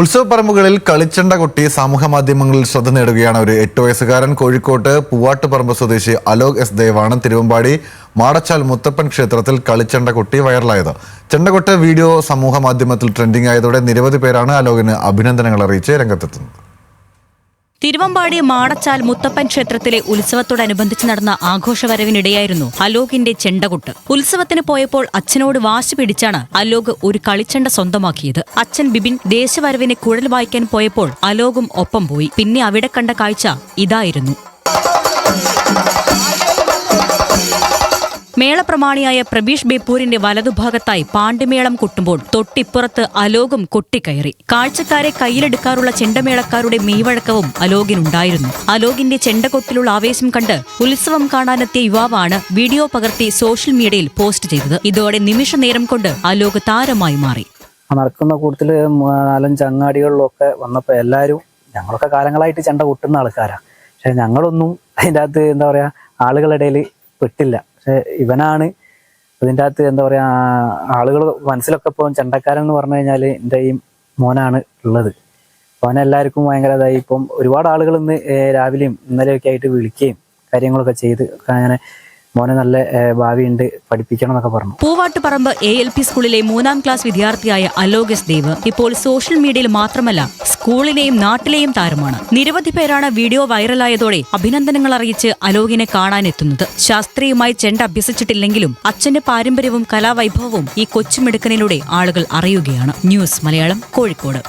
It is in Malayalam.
ഉത്സവപ്പറമ്പുകളിൽ കളിച്ചണ്ട കൊട്ടി സമൂഹ മാധ്യമങ്ങളിൽ ശ്രദ്ധ നേടുകയാണ്. ഒരു 8 വയസ്സുകാരൻ കോഴിക്കോട്ട് പൂവാട്ടുപറമ്പ് സ്വദേശി അലോക് എസ് ദേവാണ് തിരുവമ്പാടി മാടച്ചാൽ മുത്തപ്പൻ ക്ഷേത്രത്തിൽ കളിച്ചണ്ട കൊട്ടി വൈറലായത്. ചെണ്ടകൊട്ട് വീഡിയോ സമൂഹ മാധ്യമത്തിൽ ട്രെൻഡിംഗ് ആയതോടെ നിരവധി പേരാണ് അലോകിന് അഭിനന്ദനങ്ങൾ അറിയിച്ച് രംഗത്തെത്തുന്നത്. തിരുവമ്പാടി മാടച്ചാൽ മുത്തപ്പൻ ക്ഷേത്രത്തിലെ ഉത്സവത്തോടനുബന്ധിച്ച് നടന്ന ആഘോഷവരവിനിടെയായിരുന്നു അലോകിന്റെ ചെണ്ടകൊട്ട്. ഉത്സവത്തിന് പോയപ്പോൾ അച്ഛനോട് വാശി പിടിച്ചാണ് അലോക് ഒരു കളിച്ചണ്ട സ്വന്തമാക്കിയത്. അച്ഛൻ ബിബിൻ ദേശവരവിനെ കുഴൽ വായിക്കാൻ പോയപ്പോൾ അലോകും ഒപ്പം പോയി. പിന്നെ അവിടെ കണ്ട കാഴ്ച ഇതായിരുന്നു. മേളപ്രമാണിയായ പ്രബീഷ് ബേപ്പൂരിന്റെ വലതുഭാഗത്തായി പാണ്ടിമേളം കൊട്ടുമ്പോൾ തൊട്ടിപ്പുറത്ത് അലോകും കൊട്ടിക്കയറി. കാഴ്ചക്കാരെ കയ്യിലെടുക്കാറുള്ള ചെണ്ടമേളക്കാരുടെ മെയ്വഴക്കവും അലോകിനുണ്ടായിരുന്നു. അലോകിന്റെ ചെണ്ടകൊട്ടിലുള്ള ആവേശം കണ്ട് ഉത്സവം കാണാനെത്തിയ യുവാവാണ് വീഡിയോ പകർത്തി സോഷ്യൽ മീഡിയയിൽ പോസ്റ്റ് ചെയ്തത്. ഇതോടെ നിമിഷ നേരം കൊണ്ട് അലോക് താരമായി മാറി. നടക്കുന്ന കൂട്ടത്തില് 4-5 അങ്ങാടികളിലൊക്കെ വന്നപ്പോ എല്ലാവരും ഞങ്ങളൊക്കെ കാലങ്ങളായിട്ട് ചെണ്ട കൊട്ടുന്ന ആൾക്കാരാണ്. പക്ഷെ ഞങ്ങളൊന്നും അതിൻ്റെ അകത്ത് എന്താ പറയാ ആളുകളുടെ ഇടയിൽ പെട്ടില്ല. പക്ഷെ ഇവനാണ് അതിൻ്റെ അകത്ത് എന്താ പറയാ ആളുകൾ മനസ്സിലൊക്കെ ഇപ്പം ചെണ്ടക്കാരൻ എന്ന് പറഞ്ഞു കഴിഞ്ഞാൽ എൻ്റെ ഈ മോനാണ് ഉള്ളത്. അവനെല്ലാവർക്കും ഭയങ്കര ഇതായി. ഇപ്പം ഒരുപാട് ആളുകൾ ഇന്ന് രാവിലെയും ഇന്നലെയൊക്കെ ആയിട്ട് വിളിക്കുകയും കാര്യങ്ങളൊക്കെ ചെയ്ത് അങ്ങനെ മോനെ നല്ല ഭാവിയുണ്ട്, പഠിപ്പിക്കണം എന്നൊക്കെ പറഞ്ഞു. പൂവാട്ടുപറമ്പ് ALP സ്കൂളിലെ 3ാം ക്ലാസ് വിദ്യാർത്ഥിയായ അലോക് എസ് ദേവ് ഇപ്പോൾ സോഷ്യൽ മീഡിയയിൽ മാത്രമല്ല സ്കൂളിലെയും നാട്ടിലെയും താരമാണ്. നിരവധി പേരാണ് വീഡിയോ വൈറലായതോടെ അഭിനന്ദനങ്ങൾ അറിയിച്ച് അലോകിനെ കാണാനെത്തുന്നത്. ശാസ്ത്രീയമായി ചെണ്ട അഭ്യസിച്ചിട്ടില്ലെങ്കിലും അച്ഛന്റെ പാരമ്പര്യവും കലാവൈഭവവും ഈ കൊച്ചുമിടുക്കനിലൂടെ ആളുകൾ അറിയുകയാണ്. ന്യൂസ് മലയാളം, കോഴിക്കോട്.